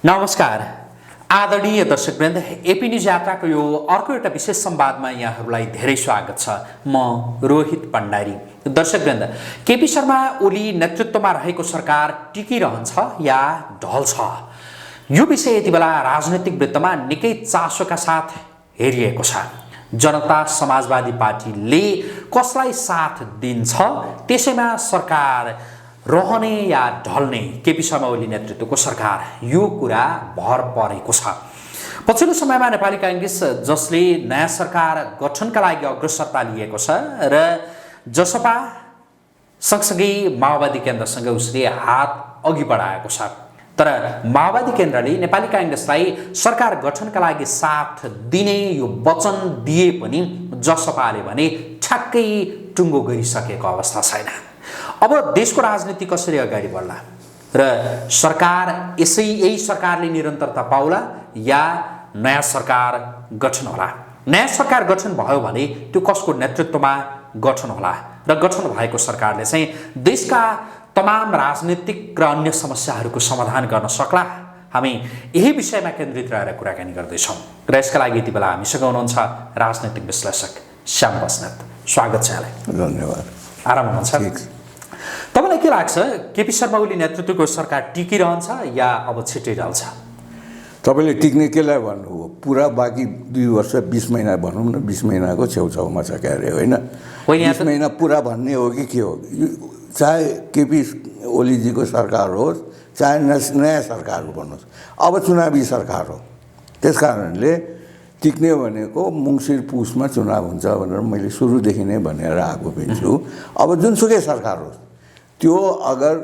नमस्कार आदरणीय दर्शकवृन्द, AP news यात्राको यो अर्को एउटा विशेष संवादमा यहाँहरूलाई धेरै स्वागत छ। म रोहित भण्डारी। दर्शकवृन्द, केपी शर्मा ओली नेतृत्वमा रहेको सरकार टिकिरहन्छ या ढल्छ, यो विषय यति बेला राजनैतिक वृत्तमा निकै चासोका साथ हेरिएको छ। जनता समाजवादी पार्टीले कसलाई साथ दिन्छ, त्यसैमा सरकार रहने या ढल्ने केपी शर्मा ओली नेतृत्वको सरकार, यो कुरा भर परेको छ। पछिल्लो समयमा नेपाली कांग्रेस जसले नयाँ सरकार गठनका लागि अग्रसरता लिएको छ र जसपा सँगसँगै माओवादी केन्द्रसँग उसले हात अघि बढाएको छ, तर माओवादी केन्द्रले नेपाली कांग्रेसलाई सरकार गठनका लागि साथ दिने यो वचन दिए पनि जसपाले भने ठ्याक्कै टुङ्गो गरिसकेको अवस्था छैन। अब देशको राजनीति कसरी अगाडि बढ्ला र सरकार यही सरकारले निरन्तरता पाउला या नयाँ सरकार गठन होला? नयाँ सरकार गठन भयो भने त्यो कसको नेतृत्वमा गठन होला र गठन भएको सरकारले चाहिँ देशका तमाम राजनीतिक र अन्य समस्याहरूको समाधान गर्न सक्ला? हामी यही विषयमा केन्द्रित रहेर कुराकानी गर्दैछौँ र यसका लागि यति बेला हामीसँग हुनुहुन्छ राजनैतिक विश्लेषक श्याम बस्नेत। स्वागत छ यहाँलाई। धन्यवाद। आराम हुनुहुन्छ? तपाईलाई के लाग्छ, केपी शर्मा ओली नेतृत्वको सरकार टिकिरहन्छ या अब छिटै ढल्छ? तपाईँले टिक्ने केलाई भन्नुभयो? पुरा बाँकी 2 वर्ष 20 महिना भनौँ न, 20 महिनाको छेउछाउमा छ क्यारे, होइन? 20 महिना पुरा भन्ने हो कि के हो? चाहे केपी ओलीजीको सरकार होस्, चाहे नयाँ सरकार भन्नुहोस्, अब चुनावी सरकार हो। त्यस कारणले टिक्ने भनेको मङ्सिर पुसमा चुनाव हुन्छ भनेर मैले सुरुदेखि नै भनेर आएको पनि छु। अब जुनसुकै सरकार होस्, त्यो अगर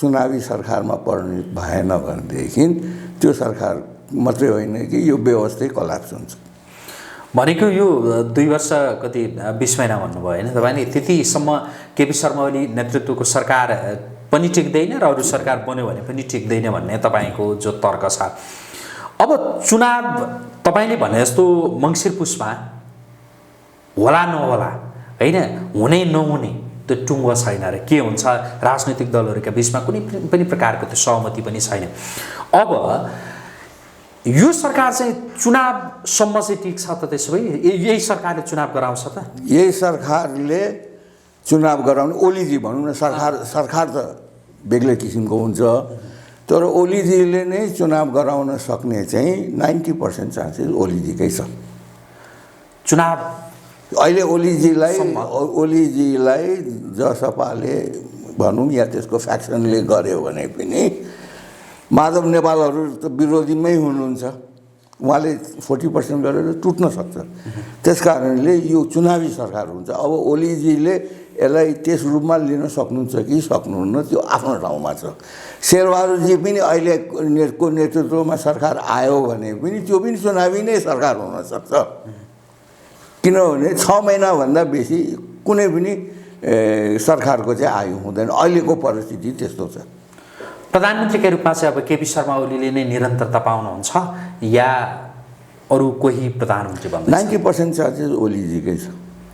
चुनावी सरकारमा परिणत भएन भनेदेखि त्यो सरकार मात्रै होइन कि यो व्यवस्थै कलाप्स हुन्छ। भनेको यो 2 वर्ष कति 20 महिना भन्नुभयो होइन तपाईँले, त्यतिसम्म केपी शर्मा ओली नेतृत्वको सरकार पनि टिक्दैन र अरू सरकार बन्यो भने पनि टिक्दैन भन्ने तपाईँको जो तर्क छ। अब चुनाव तपाईँले भने जस्तो मङ्सिर पुसमा होला नहोला, होइन, हुने नहुने त्यो टुङ्गो छैन र के हुन्छ राजनैतिक दलहरूका बिचमा कुनै पनि प्रकारको त्यो सहमति पनि छैन। अब यो सरकार चाहिँ चुनावसम्म चाहिँ टिक्छ त? त्यसो भए यही सरकारले चुनाव गराउँछ त? यही सरकारले चुनाव गराउने, ओलीजी भनौँ न, सरकार त बेग्लै किसिमको हुन्छ, तर ओलीजीले नै चुनाव गराउन सक्ने चाहिँ 90% चान्सेस ओलीजीकै छ। चुनाव अहिले ओलीजीलाई जसपाले भनौँ या त्यसको फ्याक्सनले गर्यो भने पनि माधव नेपालहरू त विरोधीमै हुनुहुन्छ, उहाँले 40% गरेर टुट्न सक्छ। त्यस कारणले यो चुनावी सरकार हुन्छ। अब ओलीजीले यसलाई त्यस रूपमा लिन सक्नुहुन्छ कि सक्नुहुन्न, त्यो आफ्नो ठाउँमा छ। शेरबहादुरजी पनि अहिलेको नेतृत्वमा सरकार आयो भने पनि त्यो पनि चुनावी नै सरकार हुनसक्छ, किनभने 6 महिनाभन्दा बेसी कुनै पनि सरकारको चाहिँ आयु हुँदैन। अहिलेको परिस्थिति त्यस्तो छ। प्रधानमन्त्रीका रूपमा चाहिँ अब केपी शर्मा ओलीले नै निरन्तरता पाउनुहुन्छ या अरू कोही प्रधानमन्त्री बन्नुहुन्छ? 90% चान्सेस ओलीजीकै छ।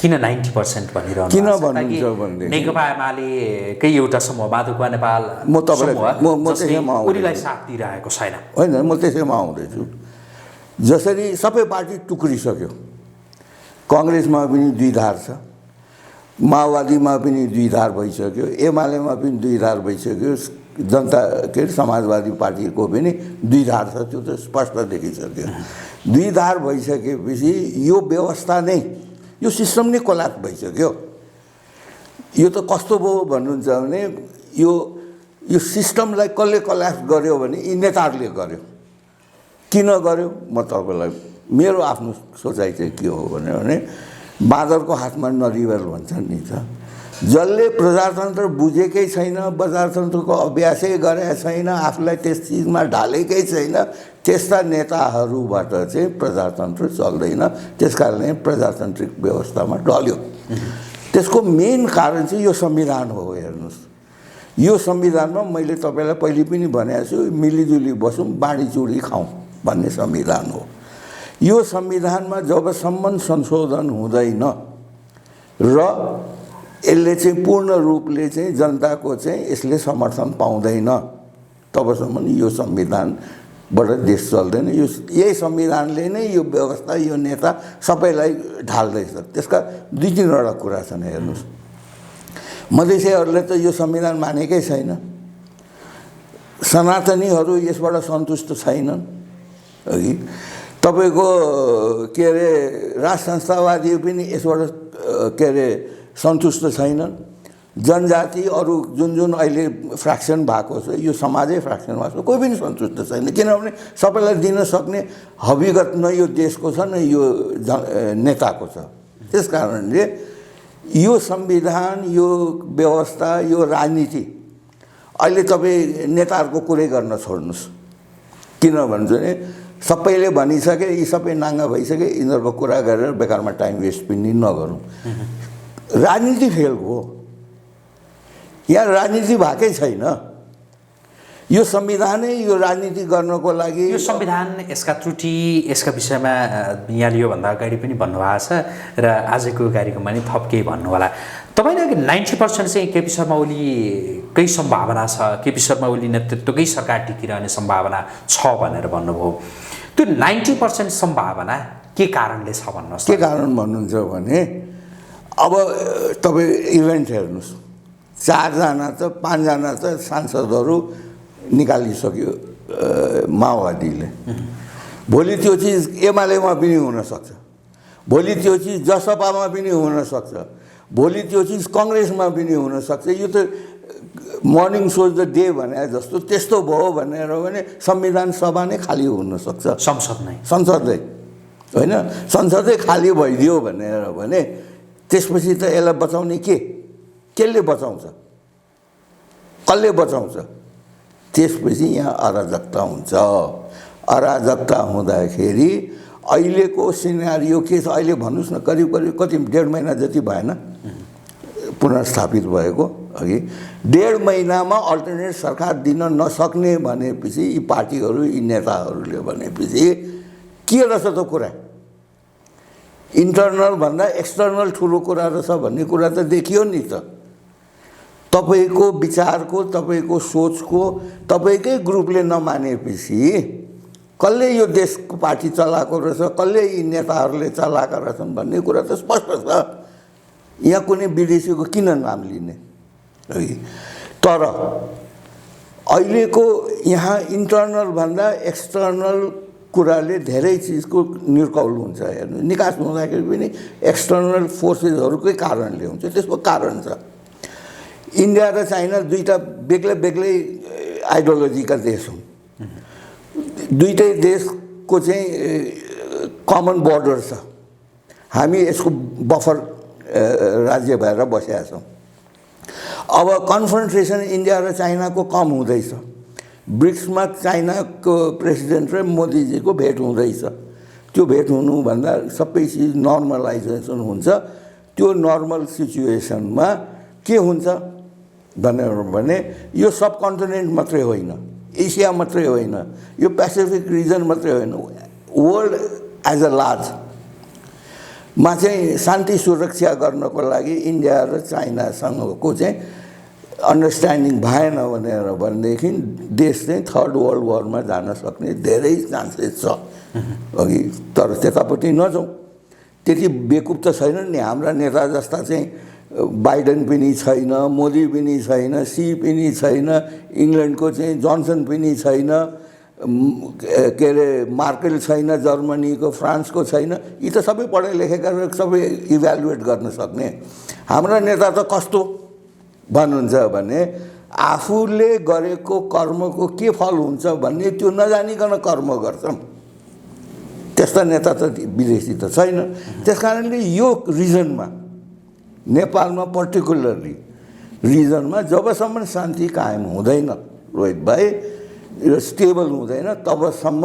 किन 90% भनिरहनु? किन भन्नुहुन्छ भने नेकपा एमालेकै एउटा समूह माधवकुमार नेपाल ओलीलाई साथ दिइरहेको छैन, होइन? म त्यसैमा आउँदैछु। जसरी सबै पार्टी टुक्रिसक्यो, काङ्ग्रेसमा पनि 2 धार छ, माओवादीमा पनि 2 धार भइसक्यो, एमालेमा पनि 2 धार भइसक्यो, जनता समाजवादी पार्टीको पनि 2 धार छ, त्यो त स्पष्ट देखिसक्यो। 2 धार भइसकेपछि यो व्यवस्था नै, यो सिस्टम नै कोल्याप्स भइसक्यो। यो त कस्तो भयो भन्नुहुन्छ भने यो सिस्टमलाई कसले कोल्याप्स गर्यो भने यी नेताहरूले गर्यो। किन गर्यो? म तपाईँलाई मेरो आफ्नो सोचाइ चाहिँ के हो भने बाँदरको हातमा नरिवल भन्छन् नि त। जसले प्रजातन्त्र बुझेकै छैन, प्रजातन्त्रको अभ्यासै गरेका छैन, आफूलाई त्यस चिजमा ढालेकै छैन, त्यस्ता नेताहरूबाट चाहिँ प्रजातन्त्र चल्दैन। त्यस कारणले प्रजातान्त्रिक व्यवस्थामा ढल्यो। त्यसको मेन कारण चाहिँ यो संविधान हो। हेर्नुहोस्, यो संविधानमा मैले तपाईँलाई पहिले पनि भनेको छु, मिलिजुली बसौँ बाँडीचुडी खाउँ भन्ने संविधान हो। यो संविधानमा जबसम्म संशोधन हुँदैन र यसले चाहिँ पूर्ण रूपले चाहिँ जनताको चाहिँ यसले समर्थन पाउँदैन, तबसम्म यो संविधान बाट देश चल्दैन। यो यही संविधानले नै यो व्यवस्था यो नेता सबैलाई ढाल्दैछ। त्यसका 2-3 वटा कुरा छन् हेर्नुहोस्। मधेसीहरूले त यो संविधान मानेकै छैन, सनातनीहरू यसबाट सन्तुष्ट छैनन् अघि, तपाईँको के अरे राज संस्थावादी पनि यसबाट के अरे सन्तुष्ट छैनन्। जनजाति अरू जुन जुन अहिले फ्र्याक्सन भएको छ यो समाजै फ्र्याक्सन भएको छ, कोही पनि सन्तुष्ट छैन। किनभने सबैलाई दिन सक्ने हविगत न यो देशको छ न यो नेताको छ। त्यस कारणले यो संविधान यो व्यवस्था यो राजनीति अहिले तपाईँ नेताहरूको कुरै गर्न छोड्नुहोस्। किन भन्छ भने सबैले भनिसके, यी सबै नाङ्गा भइसके, यिनीहरूको कुरा गरेर बेकारमा टाइम वेस्ट पनि नगरौँ। राजनीति फेल हो, यहाँ राजनीति भएकै छैन। यो संविधानै यो राजनीति गर्नको लागि यो संविधान यसका त्रुटि यसका विषयमा यहाँले योभन्दा अगाडि पनि भन्नुभएको छ र आजको कार्यक्रममा नि थप केही भन्नु होला। तपाईँले 90% चाहिँ केपी शर्मा ओलीकै सम्भावना छ, केपी शर्मा ओली नेतृत्वकै सरकार टिकिरहने सम्भावना छ भनेर भन्नुभयो। त्यो 90% सम्भावना के कारणले छ भन्नुहोस्? के कारण भन्नुहुन्छ भने अब तपाईँ इभेन्ट हेर्नुहोस्, 4जना त 5जना त सांसदहरू निकालिसक्यो माओवादीले। भोलि त्यो चिज एमालेमा पनि हुनसक्छ, भोलि त्यो चिज जसपामा पनि हुनसक्छ, भोलि त्यो चिज कङ्ग्रेसमा पनि हुनसक्छ। यो त मर्निङ सोज द डे भने जस्तो त्यस्तो भयो भनेर भने संविधान सभा नै खाली हुनसक्छ, संसदै होइन, संसदै खाली भइदियो भनेर भने त्यसपछि त यसलाई बचाउने केले बचाउँछ, कसले बचाउँछ? त्यसपछि यहाँ अराजकता हुन्छ। अराजकता हुँदाखेरि अहिलेको सिनारियो के छ? अहिले भन्नुहोस् न, करिब कति 1.5 महिना जति भएन पुनर्स्थापित भएको अघि। 1.5 महिनामा अल्टरनेट सरकार दिन नसक्ने भनेपछि यी पार्टीहरू यी नेताहरूले भनेपछि के रहेछ त कुरा? इन्टर्नल भन्दा एक्सटर्नल ठुलो कुरा रहेछ भन्ने कुरा त देखियो नि त। तपाईँको विचारको, तपाईँको सोचको तपाईँकै ग्रुपले नमानेपछि कसले यो देशको पार्टी चलाएको रहेछ, कसले यी नेताहरूले चलाएका रहेछन् भन्ने कुरा त स्पष्ट छ। यहाँ कुनै विदेशीको किन नाम लिने? तर अहिलेको यहाँ इन्टर्नल भन्दा एक्सटर्नल कुराले धेरै चिजको निर्कौल हुन्छ। हेर्नु, निकास हुँदाखेरि पनि एक्सटर्नल फोर्सेसहरूकै कारणले हुन्छ। त्यसको कारण छ। इन्डिया र चाइना दुईटा बेग्लै बेग्लै आइडियोलोजीका देश हुन्। दुईटै देशको चाहिँ कमन बोर्डर छ। हामी यसको बफर राज्य भएर बसेका छौँ। अब कन्फ्रन्ट्रेसन इन्डिया र चाइनाको कम हुँदैछ। ब्रिक्समा चाइनाको प्रेसिडेन्ट र मोदीजीको भेट हुँदैछ। त्यो भेट हुनुभन्दा सबै चिज नर्मलाइजेसन हुन्छ। त्यो नर्मल सिचुएसनमा के हुन्छ भनेर भने यो सब कन्टिनेन्ट मात्रै होइन, एसिया मात्रै होइन, यो पेसिफिक रिजन मात्रै होइन, वर्ल्ड एज अ लार्ज मा चाहिँ शान्ति सुरक्षा गर्नको लागि इन्डिया र चाइनासँगको चाहिँ अन्डरस्ट्यान्डिङ भएन भनेर भनेदेखि देश चाहिँ थर्ड वर्ल्ड वारमा जान सक्ने धेरै चान्सेस छ अघि। तर त्यतापट्टि नजाउँ, त्यति बेकुब त छैन नि। हाम्रा नेता जस्ता चाहिँ बाइडन पनि छैन, मोदी पनि छैन, सी पनि छैन, इङ्ल्यान्डको चाहिँ जोन्सन पनि छैन, के अरे मार्केल छैन, जर्मनीको फ्रान्सको छैन। यी त सबै पढे लेखेका सबै इभ्यालुएट गर्न सक्ने। हाम्रा नेता त कस्तो भन्नुहुन्छ भने आफूले गरेको कर्मको के फल हुन्छ भन्ने त्यो नजानिकन कर्म गर्छन्। त्यस्ता नेता त विदेशी त छैन। त्यस कारणले यो रिजनमा, नेपालमा पर्टिकुलरली रिजनमा जबसम्म शान्ति कायम हुँदैन रोहित भाइ, र स्टेबल हुँदैन, तबसम्म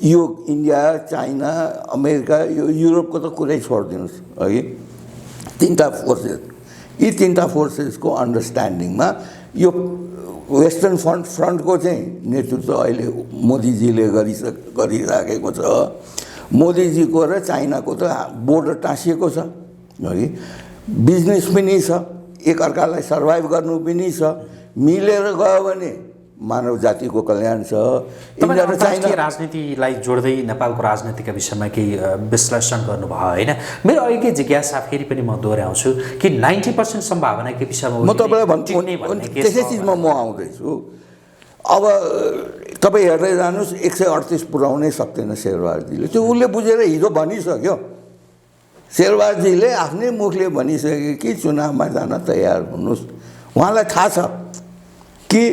यो इन्डिया, चाइना, अमेरिका, यो युरोपको त कुरै छोडिदिनुहोस् अघि। तीनटा फोर्सेस, यी तीनटा फोर्सेसको अन्डरस्ट्यान्डिङमा यो वेस्टर्न फ्रन्टको चाहिँ नेतृत्व अहिले मोदीजीले गरिराखेको छ। मोदीजीको र चाइनाको त बोर्डर टाँसिएको छ है, बिजनेस पनि छ, एकअर्कालाई सर्भाइभ गर्नु पनि छ। मिलेर गयो भने मानव जातिको कल्याण छ। तपाईले इन्डिया र चाइना अन्तर्राष्ट्रिय राजनीतिलाई जोड्दै नेपालको राजनीतिका विषयमा केही विश्लेषण गर्नुभयो होइन? मेरो अहिलेकै जिज्ञासा फेरि पनि म दोहोऱ्याउँछु कि 90% सम्भावना केपी शर्मा म तपाईँलाई भन्ने त्यसै चिजमा म आउँदैछु। अब तपाईँ हेर्दै जानुहोस् 138 पुर्याउनै सक्दैन शेरबहादुरजीले, त्यो उसले बुझेर हिजो भनिसक्यो। शेरबहादुरजीले आफ्नै मुखले भनिसक्यो कि चुनावमा जान तयार हुनुहोस्। उहाँलाई थाहा छ कि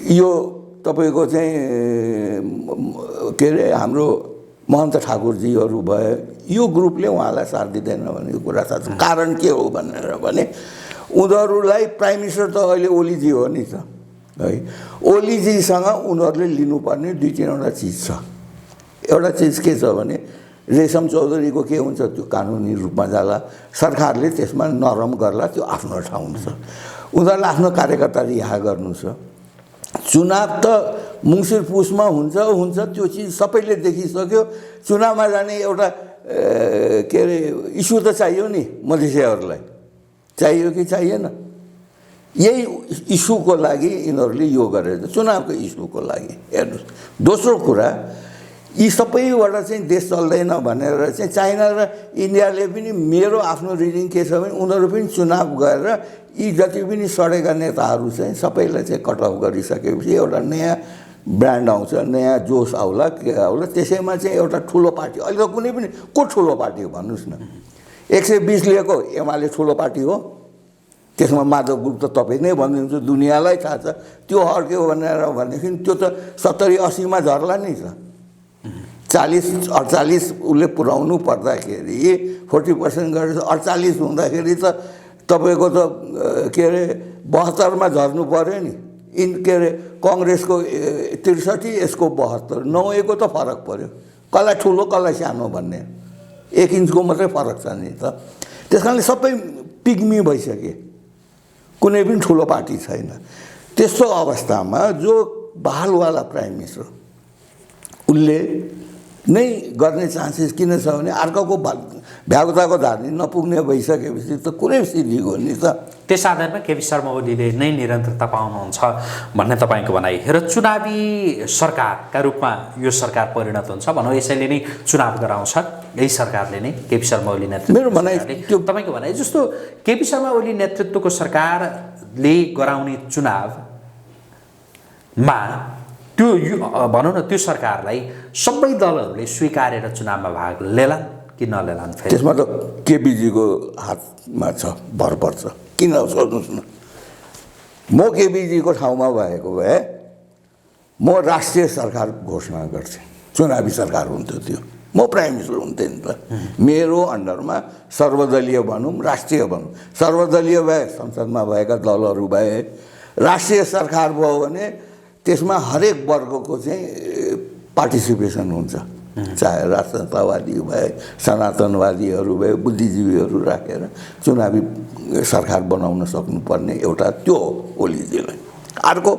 यो तपाईँको चाहिँ के अरे हाम्रो महन्त ठाकुरजीहरू भए यो ग्रुपले उहाँलाई साथ दिँदैन भन्ने कुरा थाहा छ। कारण के हो भनेर भने उनीहरूलाई प्राइम मिनिस्टर त अहिले ओलीजी हो नि त है। ओलीजीसँग उनीहरूले लिनुपर्ने 2-3वटा चिज छ। एउटा चिज के छ भने रेशम चौधरीको के हुन्छ, त्यो कानुनी रूपमा जाला, सरकारले त्यसमा नरम गर्ला, त्यो आफ्नो ठाउँ छ। उनीहरूलाई आफ्नो कार्यकर्ता रिहा गर्नु छ। चुनाव त मङ्सिर पुसमा हुन्छ त्यो चिज सबैले देखिसक्यो। चुनावमा जाने एउटा के अरे इस्यु त चाहियो नि मधेसीहरूलाई, चाहियो कि चाहिएन? यही इस्युको लागि यिनीहरूले यो गरेर चुनावको इस्युको लागि हेर्नुहोस्। दोस्रो कुरा यी सबैबाट चाहिँ देश चल्दैन भनेर चाहिँ चाइना र इन्डियाले पनि मेरो आफ्नो रिडिङ के छ भने उनीहरू पनि चुनाव गरेर यी जति पनि सडेका नेताहरू चाहिँ सबैलाई चाहिँ कट अफ गरिसकेपछि एउटा नयाँ ब्रान्ड आउँछ, नयाँ जोस आउला, के आउला। त्यसैमा चाहिँ एउटा ठुलो पार्टी, अहिले त कुनै पनि को ठुलो पार्टी हो भन्नुहोस् न? 120 लिएको एमाले ठुलो पार्टी हो? त्यसमा माधव गुप्त त तपाईँ नै भनिदिनुहुन्छ, दुनियाँलाई थाहा छ। त्यो हड्क्यो भनेर भनेदेखि त्यो त 70-80मा झर्ला नि त। 40-48 उसले पुर्याउनु पर्दाखेरि 40% गरेर 48 हुँदाखेरि त तपाईँको त के अरे 72मा झर्नु पऱ्यो नि। के अरे कङ्ग्रेसको 63, यसको 72, 9को त फरक पऱ्यो। कसलाई ठुलो कसलाई सानो भन्ने 1 इन्चको मात्रै फरक छ नि त। त्यस कारणले सबै पिग्मी भइसके, कुनै पनि ठुलो पार्टी छैन। त्यस्तो अवस्थामा जो बहालवाला प्राइम मिनिस्टर उसले नै गर्ने चान्सेस किन छ भने अर्काको भ्यागुताको धार्नी नपुग्ने भइसकेपछि त कुरै सिद्धिगयो नि त। त्यस आधारमा केपी शर्मा ओलीले नै निरन्तरता पाउनुहुन्छ भन्ने तपाईँको भनाइ र चुनावी सरकारका रूपमा यो सरकार परिणत हुन्छ भनौँ, यसैले नै चुनाव गराउँछ यही सरकारले नै, केपी शर्मा ओली नेतृत्व। मेरो भनाइ त्यो तपाईँको भनाइ जस्तो केपी शर्मा ओली नेतृत्वको सरकारले गराउने चुनावमा त्यो भनौँ न त्यो सरकारलाई सबै दलहरूले स्वीकारेर चुनावमा भाग लेलान् कि नलेलान्? त्यसमा त केपीजीको हातमा छ, भर पर्छ। किन सोध्नुहोस् न, म केपीजीको ठाउँमा भएको भए म राष्ट्रिय सरकार घोषणा गर्थेँ। चुनावी सरकार हुन्थ्यो त्यो, म प्राइम मिनिस्टर हुन्थेँ नि त। मेरो अन्डरमा सर्वदलीय भनौँ, राष्ट्रिय भनौँ, सर्वदलीय भए संसदमा भएका दलहरू भए, राष्ट्रिय सरकार भयो भने त्यसमा हरेक वर्गको चाहिँ पार्टिसिपेसन हुन्छ। चाहे राष्ट्रतावादी भए, सनातनवादीहरू भए, बुद्धिजीवीहरू राखेर चुनावी सरकार बनाउन सक्नुपर्ने एउटा त्यो हो ओलीजीलाई। अर्को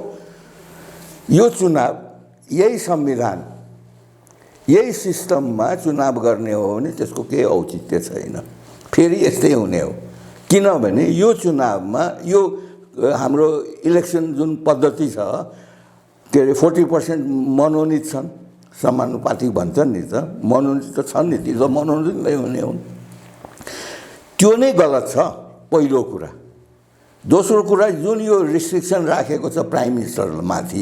यो चुनाव यही संविधान यही सिस्टममा चुनाव गर्ने हो भने त्यसको केही औचित्य छैन। फेरि यस्तै हुने हो, किनभने यो चुनावमा यो हाम्रो इलेक्सन जुन पद्धति छ के अरे 40% मनोनित छन्, समानुपातिक भन्छन् नि त, मनोनित त छन् नि, त्यो मनोनित नै हुने हुन्। त्यो नै गलत छ पहिलो कुरा। दोस्रो कुरा जुन यो रिस्ट्रिक्सन राखेको छ प्राइम मिनिस्टरमाथि,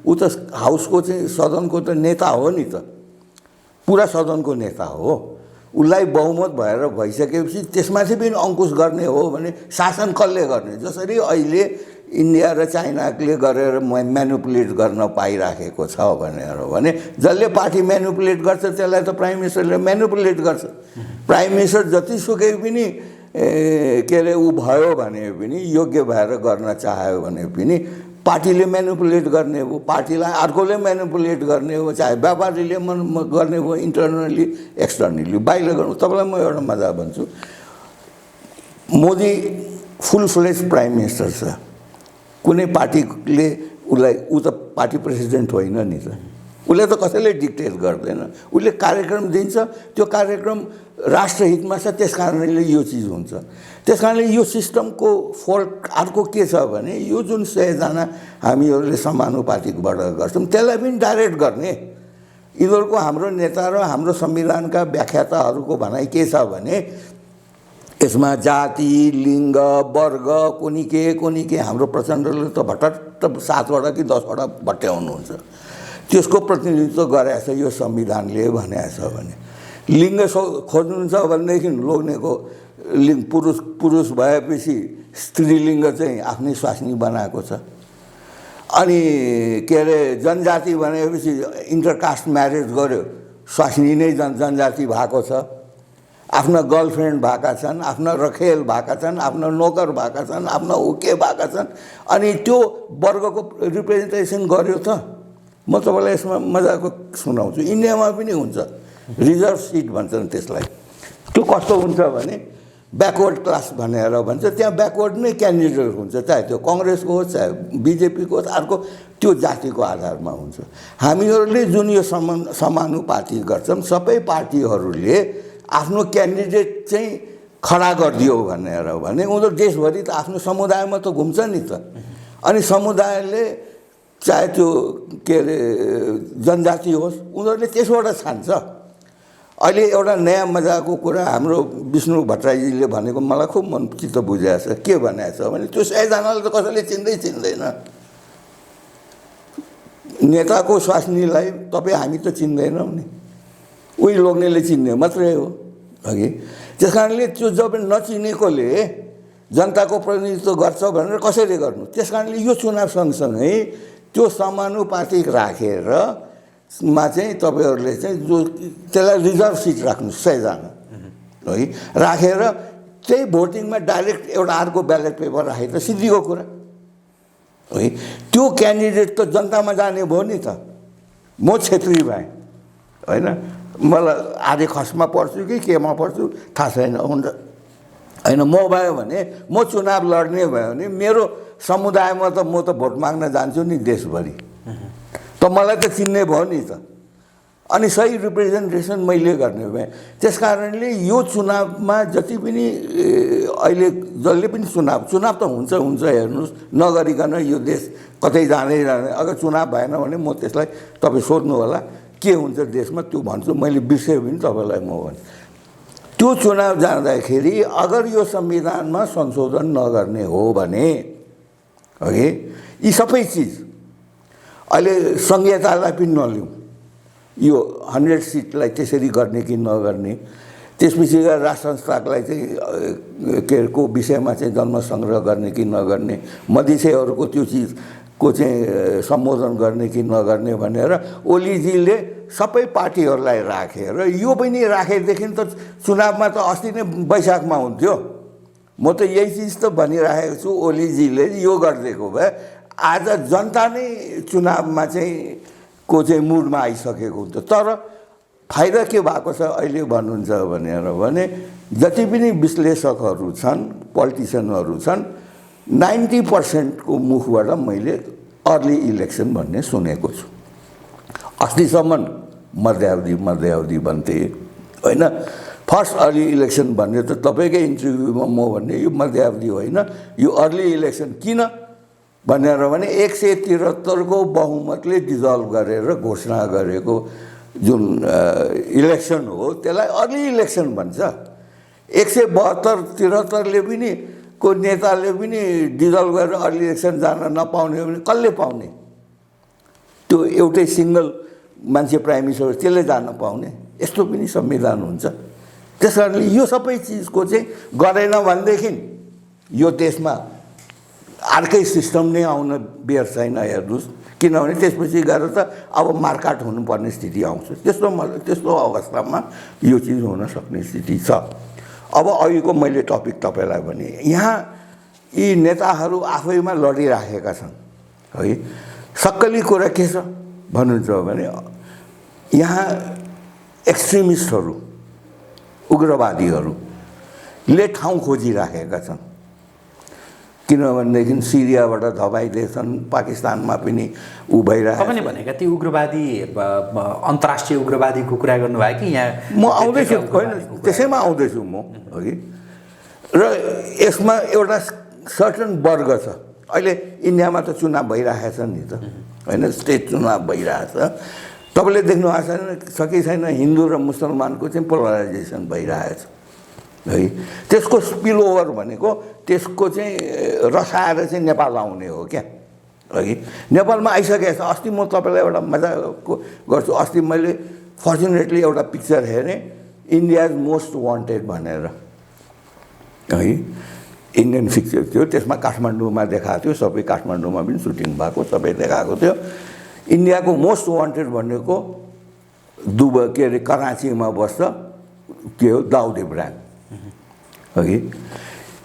ऊ त हाउसको चाहिँ सदनको त नेता हो नि त, पुरा सदनको नेता हो। उसलाई बहुमत भएर भइसकेपछि त्यसमाथि पनि अङ्कुश गर्ने हो भने शासन कसले गर्ने? जसरी अहिले इन्डिया र चाइनाले गरेर म्यानुपुलेट गर्न पाइराखेको छ भनेर भने जसले पार्टी म्यानुपुलेट गर्छ त्यसलाई त प्राइम मिनिस्टरले म्यानुपुलेट गर्छ। प्राइम मिनिस्टर जतिसुकै पनि के अरे ऊ भयो भने पनि, योग्य भएर गर्न चाह्यो भने पनि पार्टीले म्यानुपुलेट गर्ने हो, पार्टीलाई अर्कोले म्यानुपुलेट गर्ने हो, चाहे व्यापारीले गर्ने हो, इन्टरनली एक्सटर्नली बाहिर गर्नु। तपाईँलाई म एउटा मजा भन्छु, मोदी फुल फ्लेज प्राइम मिनिस्टर छ। कुनै पार्टीले उसलाई, ऊ त पार्टी प्रेसिडेन्ट होइन नि त, उसले त कसैले डिक्टेट गर्दैन, उसले कार्यक्रम दिन्छ, त्यो कार्यक्रम राष्ट्रहितमा छ, त्यस कारणले यो चिज हुन्छ। त्यस कारणले यो सिस्टमको फल्ट अर्को के छ भने यो जुन 100 जना हामीहरूले समानुपातिकबाट गर्छौँ त्यसलाई पनि डाइरेक्ट गर्ने। यिनीहरूको हाम्रो नेता र हाम्रो संविधानका व्याख्याताहरूको भनाइ के छ भने यसमा जाति, लिङ्ग, वर्ग, कुनी के हाम्रो प्रचण्डले त भटट 7वटा कि 10वटा भट्याउनुहुन्छ। त्यसको प्रतिनिधित्व गरेछ यो संविधानले भनेको छ भने लिङ्ग खोज्नुहुन्छ भनेदेखि लोग्नेको लिङ्ग पुरुष भएपछि स्त्रीलिङ्ग चाहिँ आफ्नै स्वास्नी बनाएको छ। अनि के अरे जनजाति भनेपछि इन्टरकास्ट म्यारेज गर्यो, स्वास्नी नै जनजाति भएको छ। आफ्ना गर्लफ्रेन्ड भएका छन्, आफ्ना रखेल भएका छन्, आफ्ना नोकर भएका छन्, आफ्ना उके भएका छन्। अनि त्यो वर्गको रिप्रेजेन्टेसन गर्यो त। म तपाईँलाई यसमा मजाको सुनाउँछु। इन्डियामा पनि हुन्छ, रिजर्भ सिट भन्छन् त्यसलाई। त्यो कस्तो हुन्छ भने ब्याकवर्ड क्लास भनेर भन्छ, त्यहाँ ब्याकवर्ड नै क्यान्डिडेट हुन्छ, चाहे त्यो कङ्ग्रेसको होस् चाहे बिजेपीको होस्, अर्को त्यो जातिको आधारमा हुन्छ। हामीहरूले जुन यो समानुपातिक गर्छौँ, सबै पार्टीहरूले आफ्नो क्यान्डिडेट चाहिँ खडा गरिदियो भनेर भने उनीहरू देशभरि त आफ्नो समुदायमा त घुम्छ नि त। अनि समुदायले चाहे त्यो के अरे जनजाति होस् उनीहरूले त्यसबाट छान्छ। अहिले एउटा नयाँ मजाको कुरा हाम्रो विष्णु भट्टराईजीले भनेको मलाई खुब मन चित्त बुझाएको छ। के भनेको छ भने त्यो 100 जनाले त कसैले चिन्दैन। नेताको स्वास्नीलाई तपाईँ हामी त चिन्दैनौँ नि, उही लोग्नेले चिन्ने मात्रै हो अघि। त्यस कारणले त्यो जब नचिनेकोले जनताको प्रतिनिधित्व गर्छ भनेर कसरी गर्नु। त्यस कारणले यो चुनाव सँगसँगै त्यो समानुपातिक राखेर मा चाहिँ तपाईँहरूले चाहिँ जो त्यसलाई रिजर्भ सिट राख्नु 100 जना है राखेर त्यही भोटिङमा डाइरेक्ट एउटा अर्को ब्यालेट पेपर राखे त सिद्धिको कुरा है। त्यो क्यान्डिडेट त जनतामा जाने भयो नि त। म छेत्री भएँ होइन, मलाई आधे खसमा पढ्छु कि केमा पढ्छु थाहा छैन होइन। म भयो भने म चुनाव लड्ने भयो भने मेरो समुदायमा त म त भोट माग्न जान्छु नि देशभरि, त मलाई त चिन्ने भयो नि त। अनि सही रिप्रेजेन्टेसन मैले गर्ने भएँ। त्यस कारणले यो चुनावमा जति पनि अहिले जसले पनि चुनाव त हुन्छ हेर्नुहोस्, नगरिकन यो देश कतै जाँदै अगर चुनाव भएन भने म त्यसलाई तपाईँ सोध्नु होला के हुन्छ देशमा, त्यो भन्छु। मैले बिर्सेँ भने तपाईँलाई म भन्छु त्यो चुनाव जाँदाखेरि अगर यो संविधानमा संशोधन नगर्ने हो भने है यी सबै चिज अहिले संहितालाई पनि नलिउँ, यो 100 सिटलाई त्यसरी गर्ने कि नगर्ने, त्यसपछि राष्ट्र संस्थालाई चाहिँ के को विषयमा चाहिँ जन्म सङ्ग्रह गर्ने कि नगर्ने, मधेसीहरूको त्यो चिजको चाहिँ सम्बोधन गर्ने कि नगर्ने भनेर ओलीजीले सबै पार्टीहरूलाई राखेर यो पनि राखेदेखि त चुनावमा त अस्ति नै वैशाखमा हुन्थ्यो। म त यही चिज त भनिरहेको छु, ओलीजीले यो गरिदिएको भए आज जनता नै चुनावमा चाहिँ को चाहिँ मुडमा आइसकेको हुन्छ। तर फाइदा के भएको छ अहिले भन्नुहुन्छ भने जति पनि विश्लेषकहरू छन्, पोलिटिसियनहरू छन्, 90% को मुखबाट मैले अर्ली इलेक्सन भन्ने सुनेको छु। अस्तिसम्म मध्यावधि भन्थे होइन। फर्स्ट अर्ली इलेक्सन भन्ने त तपाईँकै इन्टरभ्यूमा म भन्ने यो मध्यावधि होइन, यो अर्ली इलेक्सन किन भनेर भने 173 को बहुमतले डिजल्भ गरेर घोषणा गरेको जुन इलेक्सन हो त्यसलाई अर्ली इलेक्सन भन्छ। 172-73ले पनि को नेताले पनि डिजल्भ गरेर अर्ली इलेक्सन जान नपाउने भने कसले पाउने? त्यो एउटै सिङ्गल मान्छे प्राइम मिनिस्टर त्यसले जान पाउने? यस्तो पनि संविधान हुन्छ। त्यस कारणले यो सबै चिजको चाहिँ गरेन भनेदेखि यो देशमा अर्कै सिस्टम नै आउन बेर छैन हेर्नुहोस्। किनभने त्यसपछि गएर त अब मार्काट हुनुपर्ने स्थिति आउँछ। त्यस्तो अवस्थामा यो चिज हुन सक्ने स्थिति छ। अब अघिको मैले टपिक तपाईँलाई भने यहाँ यी नेताहरू आफैमा लडिराखेका छन् है। सक्कली कुरा के छ भन्नुहुन्छ भने यहाँ एक्सट्रिमिस्टहरू, उग्रवादीहरूले ठाउँ खोजिराखेका छन्। किनभनेदेखि सिरियाबाट धपाइदिएछन्, पाकिस्तानमा पनि ऊ भइरहेको तपाईँले भनेका ती उग्रवादी अन्तर्राष्ट्रिय उग्रवादीको कुरा गर्नुभयो कि यहाँ म आउँदैछु, होइन त्यसैमा आउँदैछु म, अघि। र यसमा एउटा सर्टन वर्ग छ। अहिले इन्डियामा त चुनाव भइरहेछ नि त, होइन, स्टेट चुनाव भइरहेछ। तपाईँले देख्नु भएको छ कि छैन, हिन्दू र मुसलमानको चाहिँ पोलराइजेसन भइरहेछ है। त्यसको स्पिल ओभर भनेको त्यसको चाहिँ रसाएर चाहिँ नेपाल आउने हो क्या, है। नेपालमा आइसकेको छ। अस्ति म तपाईँलाई एउटा मजाको गर्छु। अस्ति मैले फर्चुनेटली एउटा पिक्चर हेरेँ, इन्डियाज मोस्ट वान्टेड भनेर, है। इन्डियन पिक्चर थियो, त्यसमा काठमाडौँमा देखाएको थियो, सबै काठमाडौँमा पनि सुटिङ भएको, सबै देखाएको थियो। इन्डियाको मोस्ट वान्टेड भनेको के अरे कराँचीमा बस्छ, के हो, दाउद इब्राहिम, है।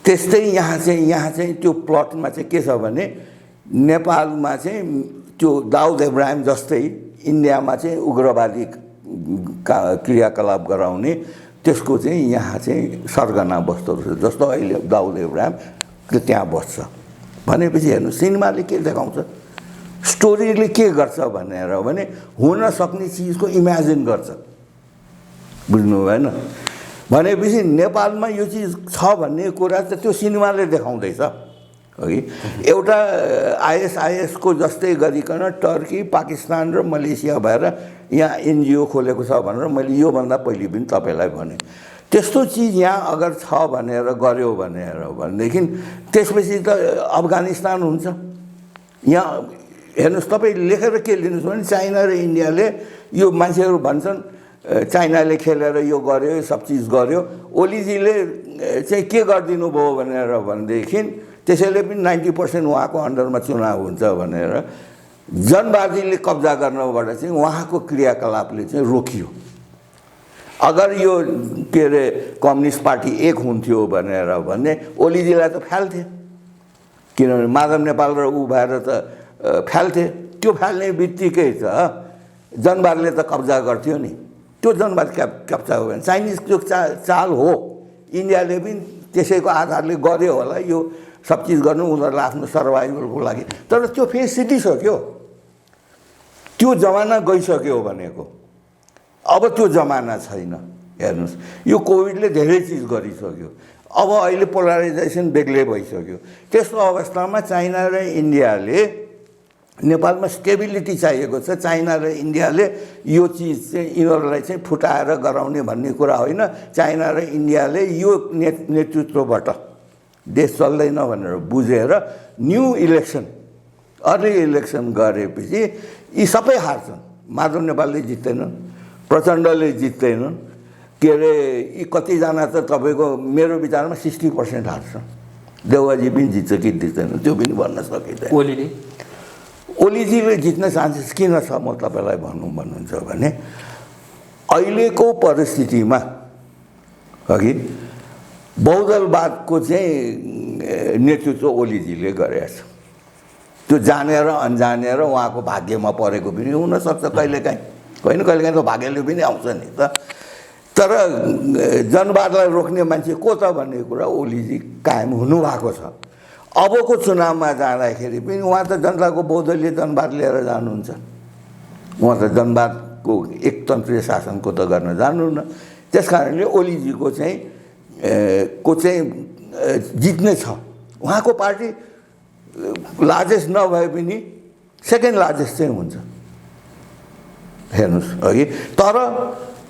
त्यस्तै यहाँ चाहिँ त्यो प्लटमा चाहिँ के छ भने नेपालमा चाहिँ त्यो दाउद इब्राहिम जस्तै इन्डियामा चाहिँ उग्रवादी क्रियाकलाप गराउने त्यसको चाहिँ यहाँ चाहिँ सरगना बस्दो रहेछ। जस्तो अहिले दाउद इब्राहिम त्यहाँ बस्छ भनेपछि हेर्नु, सिनेमाले के देखाउँछ, स्टोरीले के गर्छ भनेर भने हुन सक्ने चिजको इमेजिन गर्छ, बुझ्नु भएन। भनेपछि नेपालमा यो चिज छ भन्ने कुरा त त्यो सिनेमाले देखाउँदैछ, है। एउटा आइएसआइएसको जस्तै गरिकन टर्की, पाकिस्तान र मलेसिया भएर यहाँ एनजिओ खोलेको छ भनेर मैले योभन्दा पहिले पनि तपाईँलाई भने। त्यस्तो चिज यहाँ अगर छ भनेर गऱ्यो भनेदेखि त्यसपछि त अफगानिस्तान हुन्छ। यहाँ हेर्नुहोस्, तपाईँ लेखेर के लिनुहोस् भने चाइना र इन्डियाले यो मान्छेहरू भन्छन् चाइनाले खेलेर यो गर्यो, यो सब चिज गर्यो। ओलीजीले चाहिँ के गरिदिनु भयो भनेदेखि त्यसैले पनि 90% उहाँको अन्डरमा चुनाव हुन्छ भनेर जनवादीले कब्जा गर्नबाट चाहिँ उहाँको क्रियाकलापले चाहिँ रोकियो। अगर यो के अरे कम्युनिस्ट पार्टी एक हुन्थ्यो भने ओलीजीलाई त फाल्थे, किनभने माधव नेपाल र ऊ भएर त फाल्थे। त्यो फाल्ने बित्तिकै त जनवादले त कब्जा गर्थ्यो नि। त्यो जनवाद कब्जा हो भने चाइनिज त्यो चाल हो। इन्डियाले पनि त्यसैको आधारले गर्यो होला यो सब चिज गर्नु, उनीहरूलाई आफ्नो सर्भाइभलको लागि। तर त्यो फेरि सिद्धिसक्यो, त्यो जमाना गइसक्यो भनेको। अब त्यो जमाना छैन। हेर्नुहोस्, यो कोभिडले धेरै चिज गरिसक्यो। अब अहिले पोलराइजेसन बेग्लै भइसक्यो। त्यस्तो अवस्थामा चाइना र इन्डियाले, नेपालमा स्टेबिलिटी चाहिएको छ। चाइना र इन्डियाले यो चिज चाहिँ यिनीहरूलाई चाहिँ फुटाएर गराउने भन्ने कुरा होइन। चाइना र इन्डियाले यो नेतृत्वबाट देश चल्दैन भनेर बुझेर न्यू इलेक्सन, अर्ली इलेक्सन गरेपछि यी सबै हार्छन्। माधव नेपालले जित्दैनन्, प्रचण्डले जित्दैनन्, के अरे यी कतिजना त तपाईँको मेरो विचारमा 60% हार्छ। देउवाजी पनि जित्छ कि जित्दैन त्यो पनि भन्न सकिँदैन। ओलीजीले जित्न चान्सेस किन छ म तपाईँलाई भन्नुहुन्छ भने अहिलेको परिस्थितिमा अघि बहुदलवादको चाहिँ नेतृत्व ओलीजीले गरेको छ। त्यो जानेर अन्जानेर उहाँको भाग्यमा परेको पनि हुनसक्छ कहिलेकाहीँ, होइन, कहिलेकाहीँ त भाग्यले पनि आउँछ नि त। तर जनवादलाई रोक्ने मान्छे को त भन्ने कुरा ओलीजी कायम हुनुभएको छ। अबको चुनावमा जाँदाखेरि पनि उहाँ त जनताको बहुदलीय जनवाद लिएर जानुहुन्छ। उहाँ त जनवादको एकतन्त्रीय शासनको त गर्न जानुहुन्न। त्यस कारणले ओलीजीको चाहिँ जित्ने छ। उहाँको पार्टी लार्जेस्ट नभए पनि सेकेन्ड लार्जेस्ट चाहिँ हुन्छ, हेर्नुहोस् अघि। तर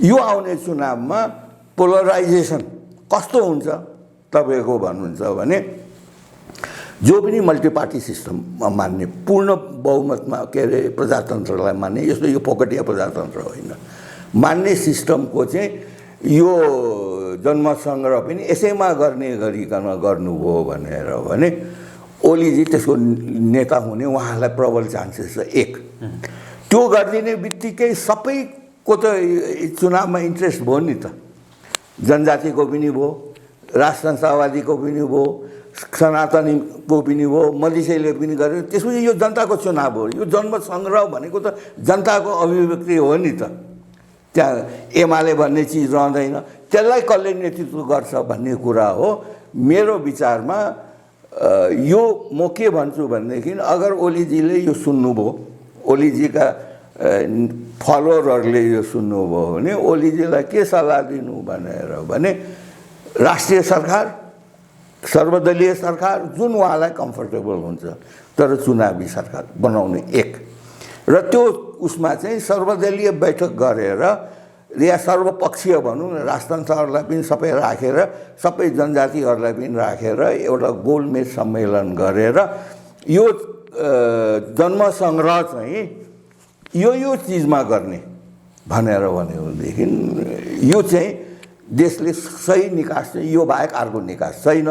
यो आउने चुनावमा पोलराइजेसन कस्तो हुन्छ तपाईँको भन्नुहुन्छ भने जो पनि मल्टी पार्टी सिस्टममा मान्ने, पूर्ण बहुमतमा के अरे प्रजातन्त्रलाई मान्ने, यस्तो यो फोकटिया प्रजातन्त्र होइन, मान्ने सिस्टमको चाहिँ यो जनमत सङ्ग्रह पनि यसैमा गर्ने गरिकन गर्नुभयो भने ओलीजी त्यसको नेता हुने उहाँलाई प्रबल चान्सेस छ। एक त्यो गरिदिने बित्तिकै सबैको त चुनावमा इन्ट्रेस्ट भयो नि त। जनजातिको पनि भयो, राष्ट्रवादीको पनि भयो, सनातनीको पनि भयो, मधेसीले पनि गर्यो। त्यसपछि यो जनताको चुनाव हो। यो जनमत सङ्ग्रह भनेको त जनताको अभिव्यक्ति हो नि त। त्यहाँ एमाले भन्ने चिज रहँदैन। त्यसलाई कसले नेतृत्व गर्छ भन्ने कुरा हो। मेरो विचारमा यो म के भन्छु भनेदेखि अगर ओलीजीले यो सुन्नुभयो, ओलीजीका फलोअरहरूले यो सुन्नुभयो भने ओलीजीलाई के सल्लाह दिनु भने राष्ट्रिय सरकार, सर्वदलीय सरकार जुन उहाँलाई कम्फर्टेबल हुन्छ तर चुनावी सरकार बनाउने एक, र त्यो उसमा चाहिँ सर्वदलीय बैठक गरेर या सर्वपक्षीय भनौँ न, राजतन्त्रहरूलाई पनि सबै राखेर सबै जनजातिहरूलाई पनि राखेर एउटा गोलमेज सम्मेलन गरेर यो जन्मसङ्ग्रह चाहिँ यो चिजमा गर्ने भनेर भन्यो भनेदेखि यो चाहिँ देशले सही निकास चाहिँ यो बाहेक अर्को निकास छैन।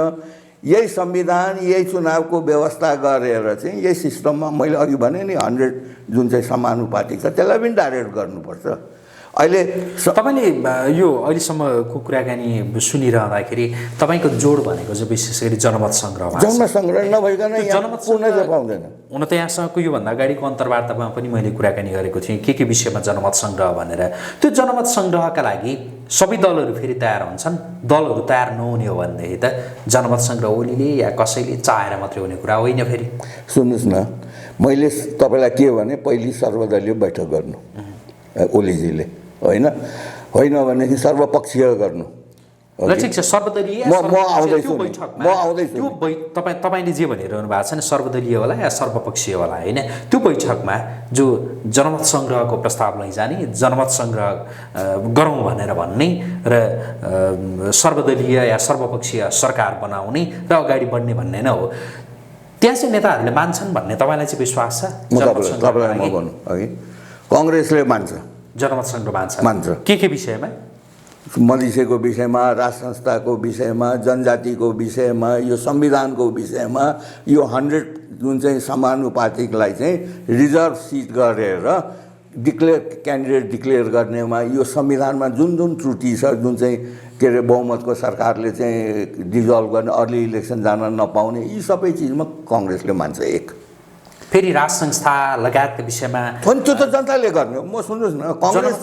यही संविधान, यही चुनावको व्यवस्था गरेर चाहिँ यही सिस्टममा मैले अघि भने नि 100 जुन चाहिँ समानुपातिक छ त्यसलाई पनि डाइरेक्ट गर्नुपर्छ। अहिले तपाईँले यो अहिलेसम्मको कुराकानी सुनिरहँदाखेरि तपाईँको जोड भनेको चाहिँ विशेष गरी जनमत सङ्ग्रह नभइकन पूर्ण चाहिँ पाउँदैन। हुन त यहाँसँगको योभन्दा अगाडिको अन्तर्वार्तामा पनि मैले कुराकानी गरेको थिएँ के विषयमा जनमत सङ्ग्रह भनेर। त्यो जनमत सङ्ग्रहका लागि सबै दलहरू फेरि तयार हुन्छन्, दलहरू तयार नहुने हो भनेदेखि त जनमत सङ्ग्रह ओलीले या कसैले चाहेर मात्रै हुने कुरा होइन। फेरि सुन्नुहोस् न, मैले तपाईँलाई के भने पहिले सर्वदलीय बैठक गर्नु ओलीजीले, होइन भनेदेखि सर्वपक्षीय गर्नु। ठिक छ, सर्वदलीय तपाईँले जे भनिरहनु भएको छ नि सर्वदलीय होला या सर्वपक्षीय होला होइन, त्यो बैठकमा जो जनमत सङ्ग्रहको प्रस्ताव लैजाने, जनमत सङ्ग्रह गरौँ भनेर भन्ने र सर्वदलीय या सर्वपक्षीय सरकार बनाउने र अगाडि बढ्ने भन्ने नै हो। त्यहाँ चाहिँ नेताहरूले मान्छन् भन्ने तपाईँलाई चाहिँ विश्वास छ? तपाईँलाई म भनौँ अघि कङ्ग्रेसले मान्छ, जनमत सङ्ग्रह मान्छ के विषयमा? मधेसीको विषयमा, राज संस्थाको विषयमा, जनजातिको विषयमा, यो संविधानको विषयमा, यो 100 जुन चाहिँ समानुपातिकलाई चाहिँ रिजर्भ सिट गरेर क्यान्डिडेट डिक्लेयर गर्नेमा, यो संविधानमा जुन जुन त्रुटि छ, जुन चाहिँ के अरे बहुमतको सरकारले चाहिँ डिजल्भ गर्ने, अर्ली इलेक्सन जान नपाउने, यी सबै चिजमा कङ्ग्रेसले मान्छ एक। फेरि राज संस्था लगायतका विषयमा त्यो त जनताले गर्ने हो। म सुन्नुहोस् न, कङ्ग्रेस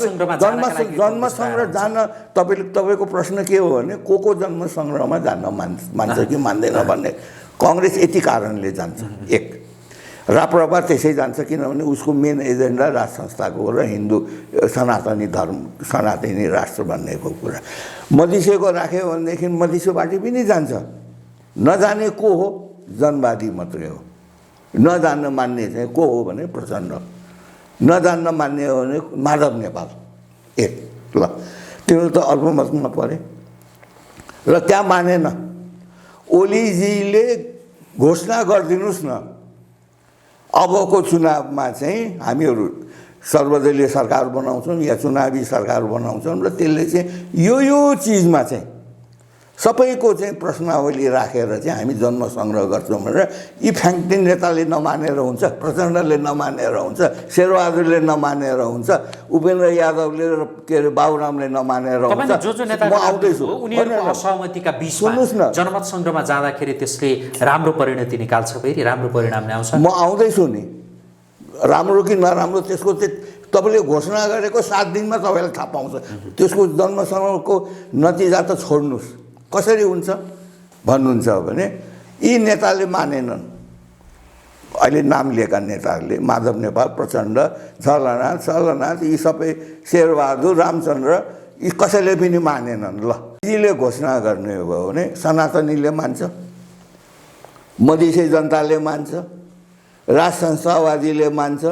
जन्मसङ्ग्रह जान तपाईँको प्रश्न के हो भने को जन्म सङ्ग्रहमा जान मान्छ कि मान्दैन भन्ने, कङ्ग्रेस यति कारणले जान्छ एक। राप्रपा त्यसै जान्छ किनभने उसको मेन एजेन्डा राज संस्थाको र हिन्दू सनातनी धर्म, सनातनी राष्ट्र भन्नेको कुरा। मधेसीको राख्यो भनेदेखि मधेसी पार्टी पनि जान्छ। नजाने को हो? जनवादी मात्रै हो। नजान्न मान्ने चाहिँ को हो भने प्रचण्ड, नजान्न मान्ने हो भने माधव नेपाल एक। ल त्यो त अल्पमतमा परे र त्यहाँ मानेन। ओलीजीले घोषणा गरिदिनुहोस् न अबको चुनावमा चाहिँ हामीहरू सर्वदलीय सरकार बनाउँछौँ या चुनावी सरकार बनाउँछौँ र त्यसले चाहिँ यो चिजमा चाहिँ सबैको चाहिँ प्रश्नावली राखेर चाहिँ हामी जन्म सङ्ग्रह गर्छौँ भनेर यी फ्याङ्क्टिन नेताले नमानेर हुन्छ, प्रचण्डले नमानेर हुन्छ, शेरबहादुरले नमानेर हुन्छ, उपेन्द्र यादवले के अरे बाबुरामले नमानेर हुन्छ। म आउँदैछु उनीहरूको असहमतिका बीचमा जनमत सङ्ग्रहमा जाँदाखेरि त्यसले राम्रो परिणति निकाल्छ, फेरि राम्रो परिणाम ल्याउँछ। म आउँदैछु नि, राम्रो कि नराम्रो त्यसको चाहिँ तपाईँले घोषणा गरेको 7 दिनमा तपाईँलाई थाहा पाउँछ। त्यसको जन्म सङ्ग्रहको नतिजा त छोड्नुहोस्, कसरी हुन्छ भन्नुहुन्छ भने यी नेताले मानेनन्। अहिले नाम लिएका नेताहरूले माधव नेपाल, प्रचण्ड, झलनाथ यी सबै, शेरबहादुर, रामचन्द्र, यी कसैले पनि मानेनन्। ल यीले घोषणा गर्ने हो भने सनातनीले मान्छ, मधेसी जनताले मान्छ, राज संस्थावादीले मान्छ,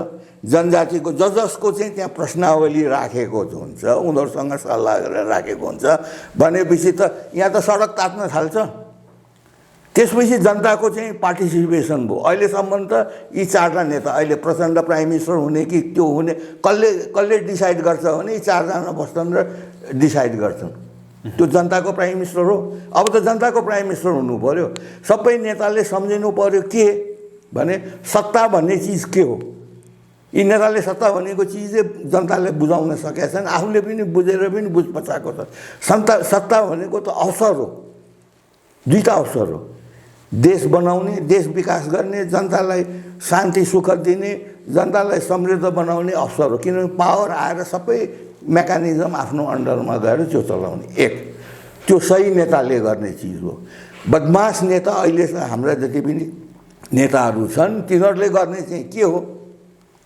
जनजातिको जसको चाहिँ त्यहाँ प्रश्नावली राखेको हुन्छ, उनीहरूसँग सल्लाह गरेर राखेको हुन्छ भनेपछि त यहाँ त सडक तात्न थाल्छ। त्यसपछि जनताको चाहिँ पार्टिसिपेसन भयो। अहिलेसम्म त यी 4जना नेता, अहिले प्रचण्ड प्राइम मिनिस्टर हुने कि त्यो हुने, कसले डिसाइड गर्छ भने यी 4जना बस्छन् र डिसाइड गर्छन्। त्यो जनताको प्राइम मिनिस्टर हो। अब त जनताको प्राइम मिनिस्टर हुनु पर्यो। सबै नेताले सम्झिनु पर्यो के भने सत्ता भन्ने चिज के हो। यी नेताले सत्ता भनेको चिजै जनताले बुझाउन सकेका छन्, आफूले पनि बुझेर पनि बुझ पचाएको छ। सत्ता भनेको त अवसर हो, दुईटा अवसर हो। देश बनाउने, देश विकास गर्ने, जनतालाई शान्ति सुख दिने, जनतालाई समृद्ध बनाउने अवसर हो। किनभने पावर आएर सबै मेकानिजम आफ्नो अन्डरमा गएर त्यो चलाउने एक, त्यो सही नेताले गर्ने चिज हो। बदमास नेता अहिले हाम्रा जति पनि नेताहरू छन् तिनीहरूले गर्ने चाहिँ के हो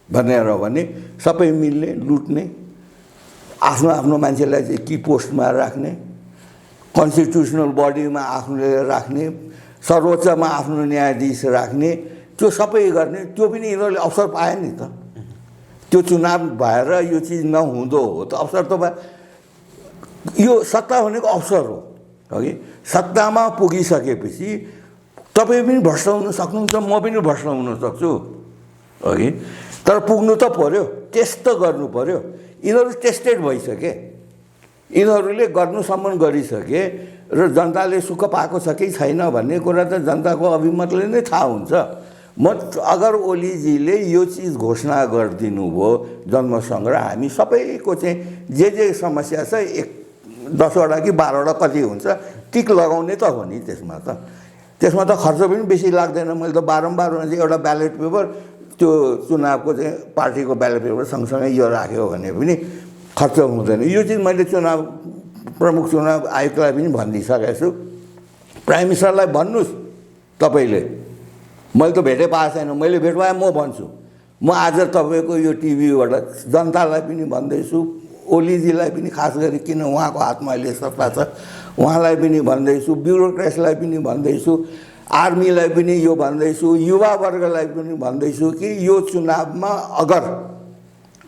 भनेर भने सबै मिल्ने लुट्ने आफ्नो आफ्नो मान्छेलाई चाहिँ की पोस्टमा राख्ने कन्स्टिट्युसनल बडीमा आफूले राख्ने सर्वोच्चमा आफ्नो न्यायाधीश राख्ने त्यो सबै गर्ने त्यो पनि यिनीहरूले अवसर पाए नि त त्यो चुनाव भएर यो चिज नहुँदो हो त अवसर त यो सत्ता भनेको अवसर हो कि सत्तामा पुगिसकेपछि तपाईँ पनि भ्रष्ट हुन सक्नुहुन्छ म पनि भ्रष्ट हुन सक्छु कि तर पुग्नु त पर्यो टेस्ट त गर्नु पर्यो यिनीहरू टेस्टेड भइसके यिनीहरूले गर्नुसम्म गरिसके र जनताले सुख पाएको छ कि छैन भन्ने कुरा त जनताको अभिमतले नै थाहा हुन्छ अगर ओलीजीले यो चिज घोषणा गरिदिनु भयो जन्मसङ्ग्रह हामी सबैको चाहिँ जे समस्या छ 10वटा कि 12वटा कति हुन्छ टिक लगाउने त हो नि त्यसमा त खर्च पनि बेसी लाग्दैन मैले त बारम्बार चाहिँ एउटा ब्यालेट पेपर त्यो चुनावको चाहिँ पार्टीको ब्यालेट पेपर सँगसँगै यो राख्यो भने पनि खर्च हुँदैन यो चिज मैले प्रमुख चुनाव आयुक्तलाई पनि भनिदिइसकेको छु प्राइम मिनिस्टरलाई भन्नुहोस् तपाईँले मैले त भेटै पाएको छैन मैले भेट पाएँ म भन्छु म आज तपाईँको यो टिभीबाट जनतालाई पनि भन्दैछु ओलीजीलाई पनि खास गरी किन उहाँको हातमा अहिले सत्ता छ उहाँलाई पनि भन्दैछु ब्युरोक्रेट्सलाई पनि भन्दैछु आर्मीलाई पनि यो भन्दैछु युवा वर्गलाई पनि भन्दैछु कि यो चुनावमा अगर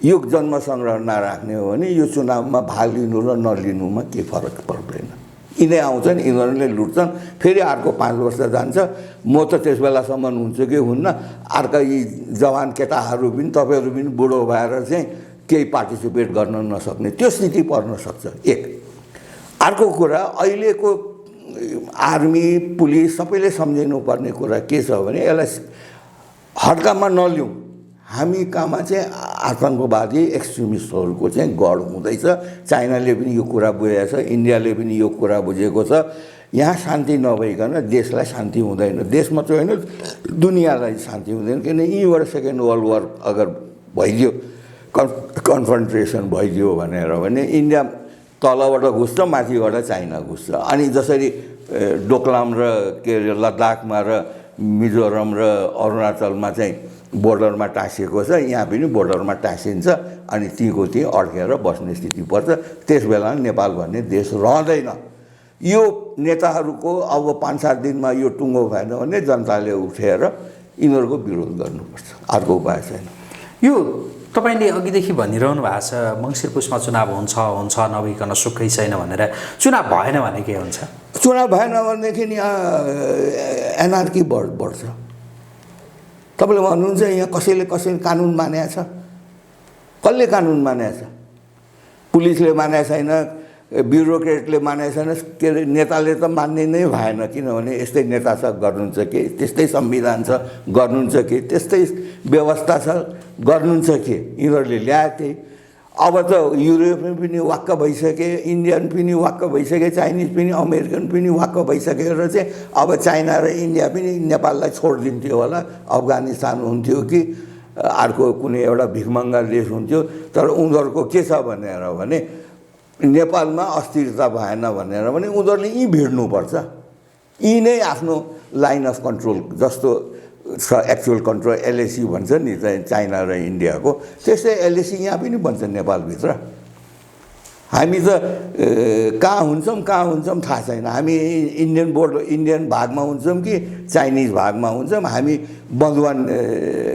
यो जन्मसङ्ग्रह नराख्ने हो भने यो चुनावमा भाग लिनु र नलिनुमा के फरक पर्दैन यिनै आउँछन् यिनीहरूले लुट्छन् फेरि अर्को 5 वर्ष जान्छ म त त्यस बेलासम्म हुन्छु कि हुन्न अर्का यी जवान केटाहरू पनि तपाईँहरू पनि बुढो भएर चाहिँ केही पार्टिसिपेट गर्न नसक्ने त्यो स्थिति पर्न सक्छ एक अर्को कुरा अहिलेको आर्मी पुलिस सबैले सम्झिनु पर्ने कुरा के छ भने यसलाई हड्कामा नलिउँ हामी कहाँमा चाहिँ आतङ्कवादी एक्सट्रिमिस्टहरूको चाहिँ गढ हुँदैछ चाइनाले पनि यो कुरा बुझेको छ इन्डियाले पनि यो कुरा बुझेको छ यहाँ शान्ति नभइकन देशलाई शान्ति हुँदैन देश मात्रै होइन दुनियाँलाई शान्ति हुँदैन किनभने यहीँबाट सेकेन्ड वर्ल्ड वार अगर भइदियो कन्फ्रन्ट्रेसन भइदियो भनेर भने इन्डिया तलबाट घुस्छ माथिबाट चाइना घुस्छ अनि जसरी डोकलाम र के अरे लद्दाखमा र मिजोरम र अरुणाचलमा चाहिँ बोर्डरमा टाँसिएको छ यहाँ पनि बोर्डरमा टाँसिन्छ अनि तीको त्यहीँ अड्केर बस्ने स्थिति पर्छ त्यस बेला नेपाल भन्ने देश रहँदैन यो नेताहरूको अब 5-7 दिनमा यो टुङ्गो भएन भने जनताले उठेर यिनीहरूको विरोध गर्नुपर्छ अर्को उपाय छैन यो तपाईले अघिदेखि भनिरहनु भएको छ मङ्सिर पुसमा चुनाव हुन्छ नभइकन सुखै छैन भनेर चुनाव भएन भने के हुन्छ चुनाव भएन भनेदेखि यहाँ एनआरकी बढ्छ तपाईँले भन्नुहुन्छ यहाँ कसैले कानुन मानेको छ कसले कानुन मानेको छ पुलिसले मानेको छैन ब्युरोक्रेटले मानेको छैन के अरे नेताले त मान्ने नै भएन किनभने यस्तै नेता छ गर्नुहुन्छ के त्यस्तै संविधान छ गर्नुहुन्छ के त्यस्तै व्यवस्था छ गर्नुहुन्छ के यिनीहरूले ल्याए त्यही अब त युरोपियन पनि वाक्क भइसके इन्डियन पनि वाक्क भइसके चाइनिज पनि अमेरिकन पनि वाक्क भइसकेर चाहिँ अब चाइना र इन्डिया पनि नेपाललाई छोडिदिन्थ्यो होला अफगानिस्तान हुन्थ्यो कि अर्को कुनै एउटा भिखमङ्गा देश हुन्थ्यो तर उनीहरूको के छ भनेर भने नेपालमा अस्थिरता भएन भनेर भने उनीहरूले यहीँ भिड्नुपर्छ यी नै आफ्नो लाइन अफ कन्ट्रोल जस्तो छ एक्चुअल कन्ट्रोल एलएसी भन्छ नि चाइना र इन्डियाको त्यस्तै एलएसी यहाँ पनि भन्छ नेपालभित्र हामी त कहाँ हुन्छौँ थाहा छैन हामी इन्डियन भागमा हुन्छौँ कि चाइनिज भागमा हुन्छौँ हामी बन्धुवान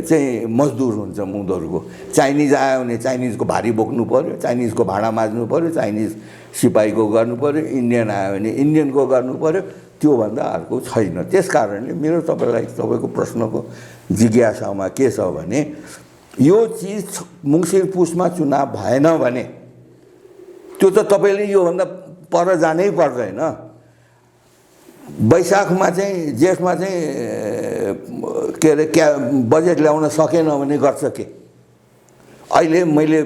चाहिँ मजदुर हुन्छौँ उनीहरूको चाइनिज आयो भने चाइनिजको भारी बोक्नु पऱ्यो चाइनिजको भाँडा माझ्नु पऱ्यो चाइनिज सिपाहीको गर्नु पऱ्यो इन्डियन आयो भने इन्डियनको गर्नु पऱ्यो त्योभन्दा अर्को छैन त्यस कारणले मेरो तपाईँको प्रश्नको जिज्ञासामा के छ भने यो चिज मङ्सिर पुसमा चुनाव भएन भने त्यो त तपाईँले योभन्दा पर जानै पर्दैन वैशाखमा चाहिँ जेठमा चाहिँ के अरे बजेट ल्याउन सकेन भने गर्छ के अहिले मैले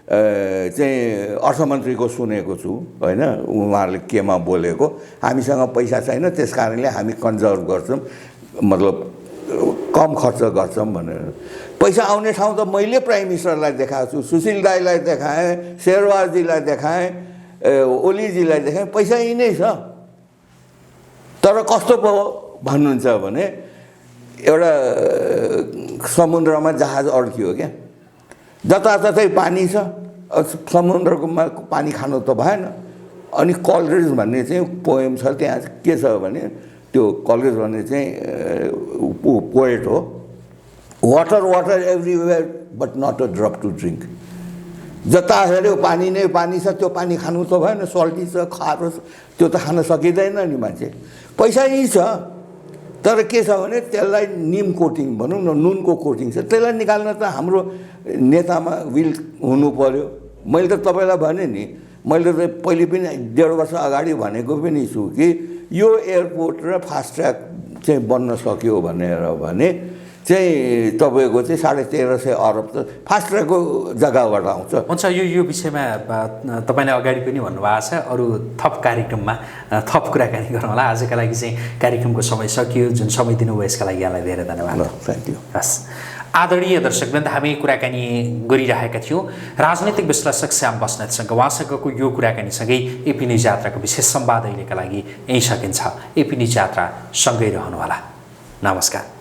चाहिँ अर्थमन्त्रीको सुनेको छु होइन उहाँहरूले केमा बोलेको हामीसँग पैसा छैन त्यस कारणले हामी कन्जर्भ गर्छौँ मतलब कम खर्च गर्छौँ भनेर पैसा आउने ठाउँ त मैले प्राइम मिनिस्टरलाई देखाएको छु सुशील दाईलाई देखाएँ शेरवारजीलाई देखाएँ ओलीजीलाई देखाएँ पैसा यही नै छ तर कस्तो पो भन्नुहुन्छ भने एउटा समुद्रमा जहाज अड्कियो क्या, जताततै पानी छ, समुद्रमा पानी खानु त भएन। अनि कलरेज भन्ने चाहिँ पोएम छ, त्यहाँ के छ भने त्यो कलरेज भन्ने चाहिँ पोएट हो। Water water everywhere but not a drop to drink. जता हेऱ्यो पानी नै पानी छ, त्यो पानी खानु त भएन, सल्टी छ, खारो छ, त्यो त खान सकिँदैन नि मान्छे। पैसा यही छ, तर के छ भने त्यसलाई निम कोटिङ भनौँ न, नुनको कोटिङ छ, त्यसलाई निकाल्न त हाम्रो नेतामा विल हुनु पर्यो। मैले त तपाईँलाई भने नि, मैले त पहिले पनि 1.5 वर्ष अगाडि भनेको पनि छु कि यो एयरपोर्ट र फास्ट ट्र्याक चाहिँ बन्न सक्यो भनेर भने चाहिँ तपाईँको चाहिँ 1350 अरब त फास्ट ट्र्याकको जग्गाबाट आउँछ। हुन्छ, यो विषयमा तपाईँले अगाडि पनि भन्नुभएको छ, अरू थप कार्यक्रममा थप कुराकानी गरौँ होला। आजका लागि चाहिँ कार्यक्रमको समय सकियो। जुन समय दिनुभयो यसका लागि यहाँलाई धेरै धन्यवाद। Thank you. हस्, आदरणीय दर्शकवृन्द, हामी कुराकानी गरिरहेका थियौँ राजनीतिक विश्लेषक श्याम बस्नेतसँग। उहाँसँगको यो कुराकानीसँगै एपी न्युज यात्राको विशेष संवाद अहिलेका लागि यहीँ सकिन्छ। एपी न्युज यात्रा सँगै रहनुहोला। नमस्कार।